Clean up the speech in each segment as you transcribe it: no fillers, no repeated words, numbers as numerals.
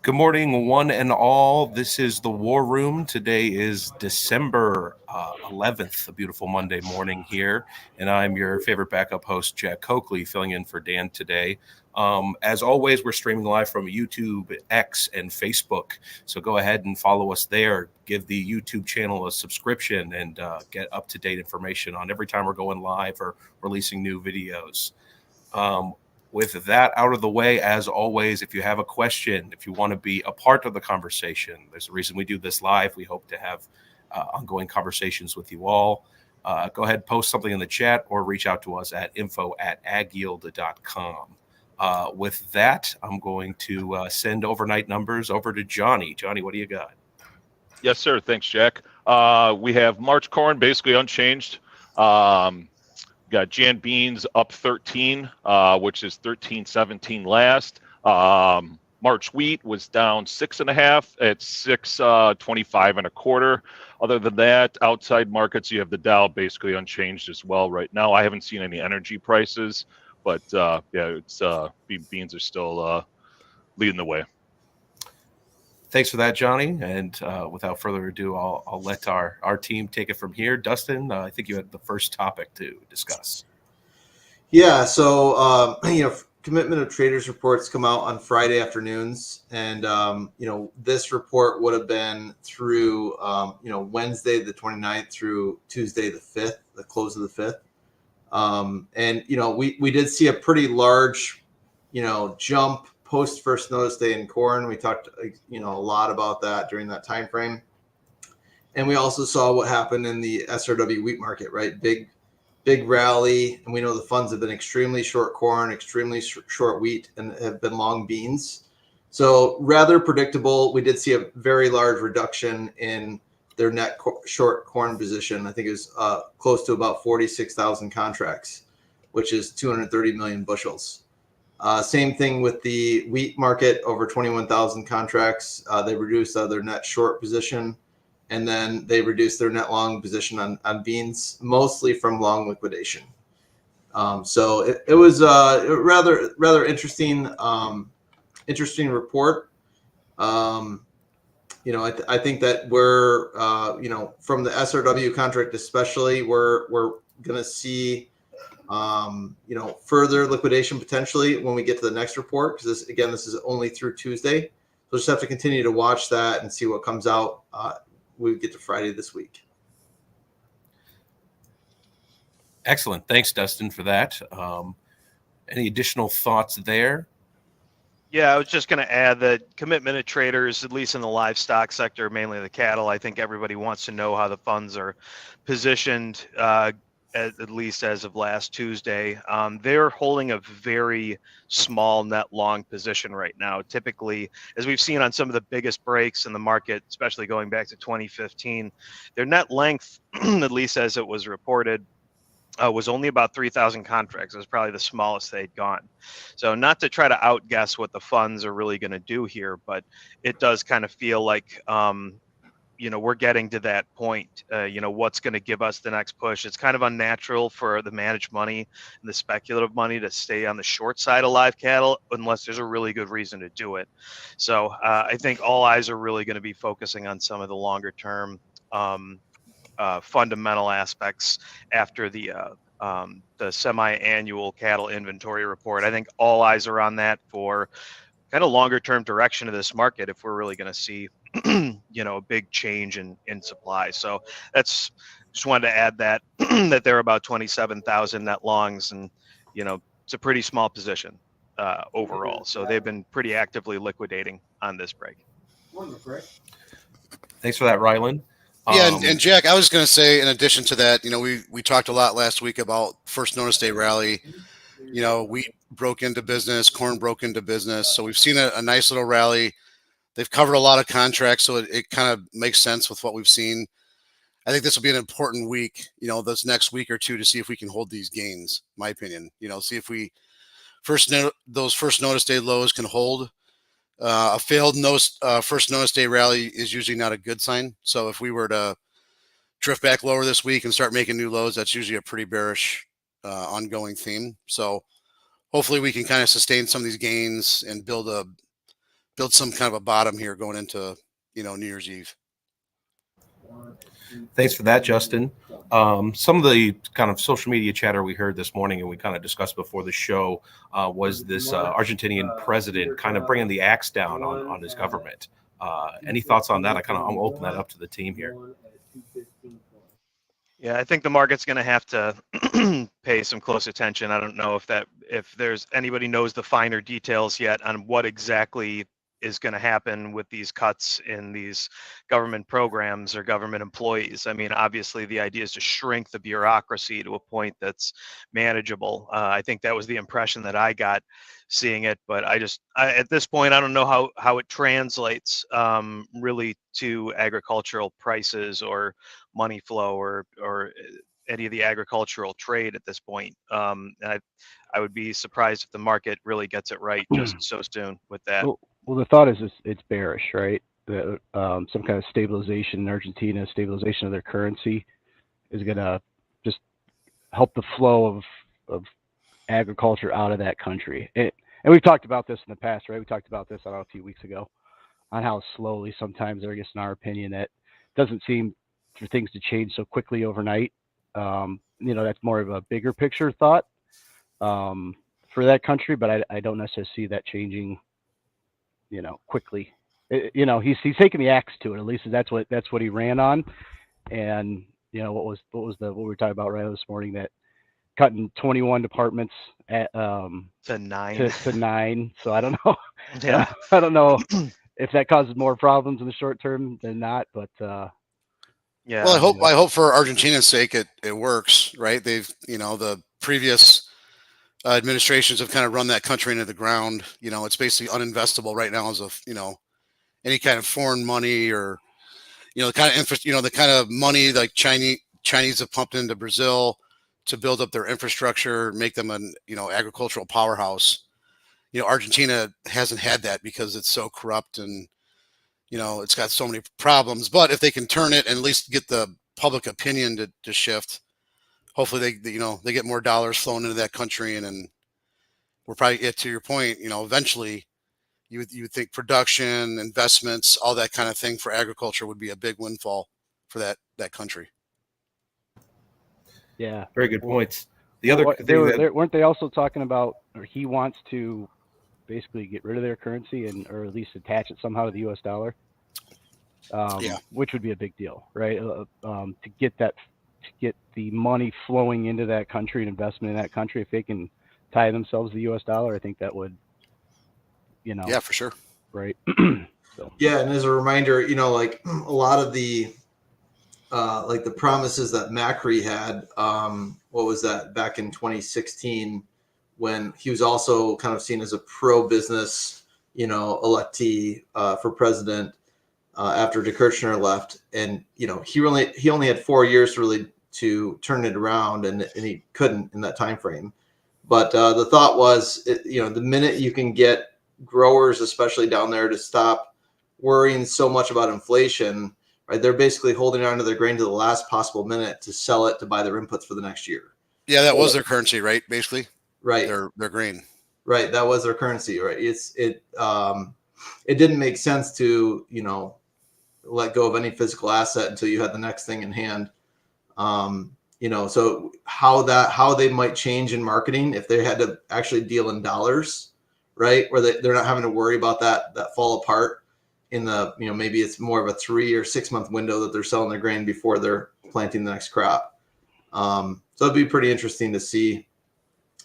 Good morning, one and all. This is the War Room. Today is December 11th, a beautiful Monday morning here, and I'm your favorite backup host, Jack Coakley, filling in for Dan today. As always, we're streaming live from YouTube, X, and Facebook, so go ahead and follow us there. Give the YouTube channel a subscription and get up-to-date information on every time we're going live or releasing new videos. With that out of the way, as always, if you have a question, if you want to be a part of the conversation, there's a reason we do this live. We hope to have ongoing conversations with you all. Go ahead, post something in the chat or reach out to us at info@agyield.com. With that, I'm going to send overnight numbers over to Johnny. Johnny, what do you got? Yes, sir. Thanks, Jack. We have March corn basically unchanged. Got Jan beans up 13, which is 13.17 last. March wheat was down 6.5 at 6.25 and a quarter. Other than that, outside markets, you have the Dow basically unchanged as well right now. I haven't seen any energy prices, but yeah, it's beans are still leading the way. Thanks for that, Johnny. And without further ado, I'll let our team take it from here. Dustin, I think you had the first topic to discuss. Yeah, so commitment of traders reports come out on Friday afternoons, and this report would have been through Wednesday the 29th through Tuesday the 5th, the close of the 5th. And we did see a pretty large jump post first notice day in corn. We talked a lot about that during that time frame, and we also saw what happened in the SRW wheat market, right? Big rally, and we know the funds have been extremely short corn, extremely short wheat, and have been long beans. So rather predictable. We did see a very large reduction in their net short corn position. I think it was close to about 46,000 contracts, which is 230 million bushels. Same thing with the wheat market, over 21,000 contracts. They reduced their net short position, and then they reduced their net long position on beans, mostly from long liquidation. So it was a rather interesting report. I think that we're from the SRW contract especially, we're going to see further liquidation potentially when we get to the next report, because this is only through Tuesday. So we'll just have to continue to watch that and see what comes out when we get to Friday this week. Excellent. Thanks, Dustin, for that. Any additional thoughts there? Yeah, I was just going to add that commitment of traders, at least in the livestock sector, mainly the cattle, I think everybody wants to know how the funds are positioned, at least as of last Tuesday. They're holding a very small net long position right now. Typically, as we've seen on some of the biggest breaks in the market, especially going back to 2015, their net length, at least as it was reported, was only about 3,000 contracts. It was probably the smallest they'd gone. So not to try to outguess what the funds are really going to do here, but it does kind of feel like we're getting to that point, what's going to give us the next push. It's kind of unnatural for the managed money and the speculative money to stay on the short side of live cattle unless there's a really good reason to do it. So I think all eyes are really going to be focusing on some of the longer term fundamental aspects after the semi-annual cattle inventory report. I think all eyes are on that for kind of longer term direction of this market if we're really going to see a big change in supply. So that's just wanted to add that that they're about 27,000 net longs, and it's a pretty small position overall. So they've been pretty actively liquidating on this break. Thanks for that, Ryland. Yeah, and Jack, I was going to say, in addition to that, we talked a lot last week about first notice day rally. Wheat broke into business, corn broke into business. So we've seen a nice little rally. They've covered a lot of contracts, so it kind of makes sense with what we've seen. I think this will be an important week, this next week or two, to see if we can hold these gains, in my opinion. See if we those first notice day lows can hold. A failed first notice day rally is usually not a good sign. So if we were to drift back lower this week and start making new lows, that's usually a pretty bearish ongoing theme. So hopefully we can kind of sustain some of these gains and build a build some kind of a bottom here going into, New Year's Eve. Thanks for that, Justin. Some of the kind of social media chatter we heard this morning and we kind of discussed before the show was this Argentinian president kind of bringing the axe down on his government. Any thoughts on that? I'll open that up to the team here. Yeah, I think the market's going to have to pay some close attention. I don't know if there's anybody knows the finer details yet on what exactly is going to happen with these cuts in these government programs or government employees. I mean, obviously the idea is to shrink the bureaucracy to a point that's manageable. I think that was the impression that I got seeing it, but at this point, I don't know how it translates really to agricultural prices or money flow or any of the agricultural trade at this point. I would be surprised if the market really gets it right just so soon with that. Well, the thought is it's bearish, right? Some kind of stabilization in Argentina, stabilization of their currency is going to just help the flow of agriculture out of that country. And we've talked about this in the past, right? We talked about this, I don't know, a few weeks ago on how slowly sometimes, I guess in our opinion, that doesn't seem for things to change so quickly overnight. That's more of a bigger picture thought for that country, but I don't necessarily see that changing quickly. He's taking the axe to it. At least that's what he ran on. And what we were talking about right this morning, that cutting 21 departments at to 9. To 9. So I don't know. Yeah. I don't know if that causes more problems in the short term than not. But yeah. Well, I hope for Argentina's sake it works, right? They've the previous administrations have kind of run that country into the ground. It's basically uninvestable right now as of any kind of foreign money or the kind of the kind of money like Chinese have pumped into Brazil to build up their infrastructure, make them an agricultural powerhouse. Argentina hasn't had that because it's so corrupt and it's got so many problems. But if they can turn it and at least get the public opinion to shift, hopefully they get more dollars flowing into that country, and then we're probably to your point. Eventually, you would think production, investments, all that kind of thing for agriculture would be a big windfall for that country. Yeah, very good points. Weren't they also talking about, or he wants to basically get rid of their currency or at least attach it somehow to the U.S. dollar? Which would be a big deal, right? To get the money flowing into that country and investment in that country, if they can tie themselves to the U.S. dollar, I think that would, Yeah, for sure. Right. So. Yeah. And as a reminder, like a lot of the, like the promises that Macri had, what was that back in 2016, when he was also kind of seen as a pro-business, electee for president after De Kirchner left. And, he only had 4 years to turn it around, and he couldn't in that time frame. But the thought was, the minute you can get growers, especially down there, to stop worrying so much about inflation, right? They're basically holding on to their grain to the last possible minute to sell it to buy their inputs for the next year. Yeah, that was their currency, right? Basically, right. Their grain. Right, that was their currency, right? It didn't make sense to let go of any physical asset until you had the next thing in hand. So how they might change in marketing if they had to actually deal in dollars, right? Where they're not having to worry about that fall apart in the, maybe it's more of a 3 or 6 month window that they're selling their grain before they're planting the next crop. So it'd be pretty interesting to see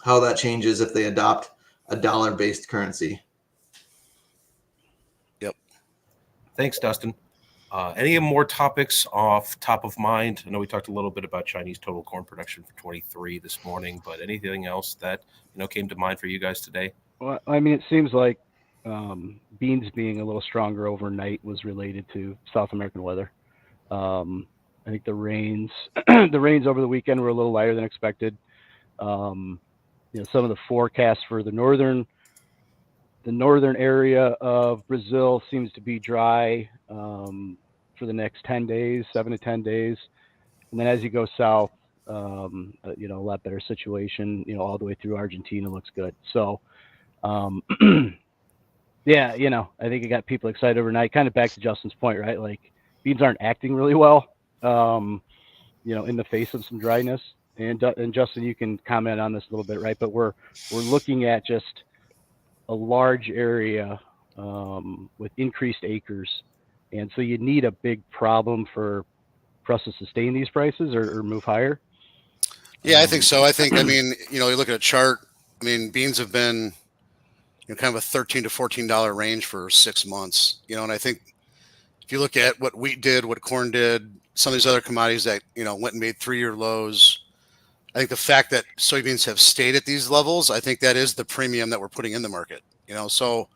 how that changes if they adopt a dollar-based currency. Yep. Thanks, Dustin. Any more topics off top of mind? I know we talked a little bit about Chinese total corn production for 23 this morning, but anything else that came to mind for you guys today? Well, I mean, it seems like beans being a little stronger overnight was related to South American weather. I think the rains over the weekend were a little lighter than expected. Some of the forecasts for the northern area of Brazil seems to be dry for the next 10 days, 7 to 10 days. And then as you go south, a lot better situation, all the way through Argentina looks good. So Yeah, I think it got people excited overnight. Kind of back to Justin's point, right? Like beans aren't acting really well, in the face of some dryness. And Justin, you can comment on this a little bit, right? But we're looking at just a large area with increased acres, and so you need a big problem for us to sustain these prices or move higher. Yeah, I think so. I mean, you look at a chart. I mean, beans have been kind of a $13 to $14 range for 6 months. And I think if you look at what wheat did, what corn did, some of these other commodities that went and made 3-year lows, I think the fact that soybeans have stayed at these levels, I think that is the premium that we're putting in the market. So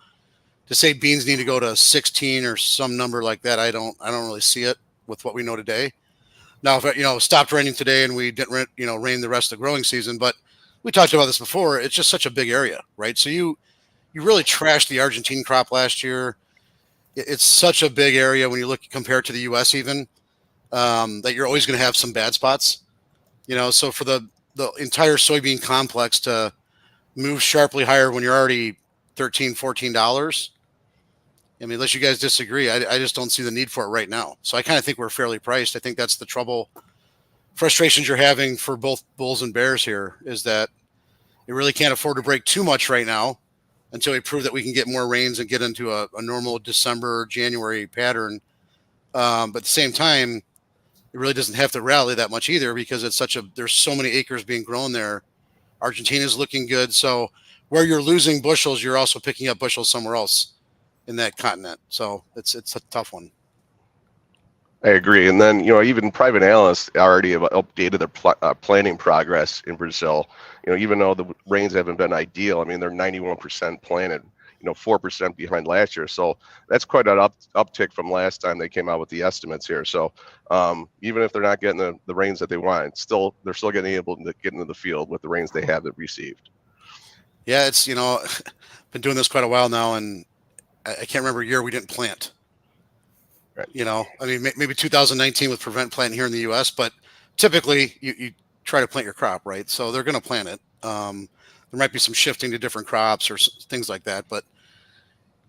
to say beans need to go to 16 or some number like that, I don't really see it with what we know today. Now, if it stopped raining today and we didn't rain the rest of the growing season, but we talked about this before, it's just such a big area, right? So you really trashed the Argentine crop last year. It's such a big area when you look compare it to the U.S. even, that you're always going to have some bad spots. So for the entire soybean complex to move sharply higher when you're already $13, $14, I mean, unless you guys disagree, I just don't see the need for it right now. So I kind of think we're fairly priced. I think that's the frustrations you're having for both bulls and bears here, is that you really can't afford to break too much right now until we prove that we can get more rains and get into a normal December, January pattern. But at the same time, it really doesn't have to rally that much either, because there's so many acres being grown there. Argentina's looking good. So where you're losing bushels, you're also picking up bushels somewhere else in that continent. So it's a tough one. I agree. And then, even private analysts already have updated their planting progress in Brazil. Even though the rains haven't been ideal, I mean, they're 91% planted, 4% behind last year. So that's quite an uptick from last time they came out with the estimates here. So even if they're not getting the rains that they want, they're still getting able to get into the field with the rains they have received. Yeah, it's, been doing this quite a while now, and I can't remember a year we didn't plant. Right. I mean, maybe 2019 with prevent planting here in the U.S., but typically you try to plant your crop, right? So they're going to plant it. There might be some shifting to different crops or things like that, but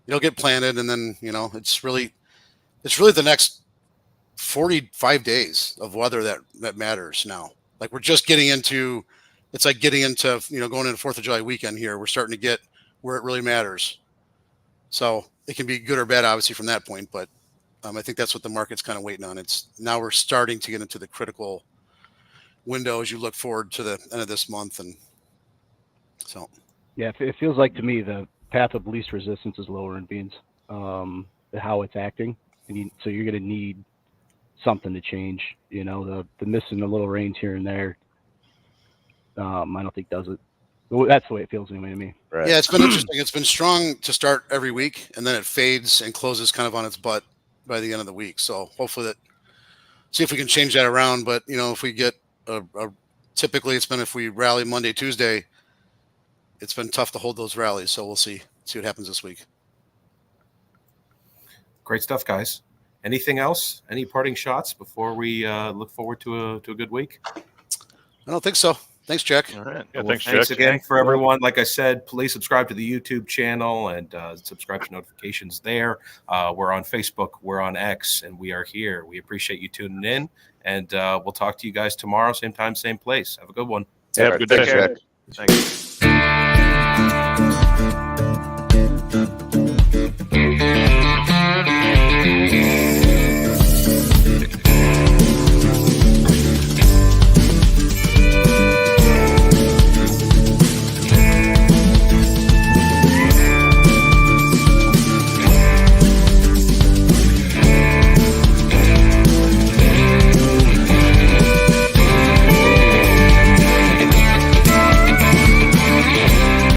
it'll get planted, and then it's really the next 45 days of weather that matters now. Like we're just getting into, it's like getting into going into 4th of July weekend here. We're starting to get where it really matters. So it can be good or bad, obviously, from that point, but I think that's what the market's kind of waiting on. It's now we're starting to get into the critical window as you look forward to the end of this month, and so. Yeah, it feels like to me the path of least resistance is lower in beans. How it's acting, so you're going to need something to change. The missing a little rains here and there, I don't think does it. That's the way it feels anyway to me. Right. Yeah, it's been interesting. It's been strong to start every week, and then it fades and closes kind of on its butt by the end of the week. So hopefully see if we can change that around. But if we get typically it's been, if we rally Monday, Tuesday, it's been tough to hold those rallies. So we'll see what happens this week. Great stuff, guys. Anything else? Any parting shots before we look forward to a good week? I don't think so. Thanks, Jack. All right. Yeah, Thanks, thanks Jack. again for everyone. Like I said, please subscribe to the YouTube channel and subscribe to notifications there. We're on Facebook, we're on X, and we are here. We appreciate you tuning in, and we'll talk to you guys tomorrow, same time, same place. Have a good one. Have a good day. Thanks, Jack. Thanks.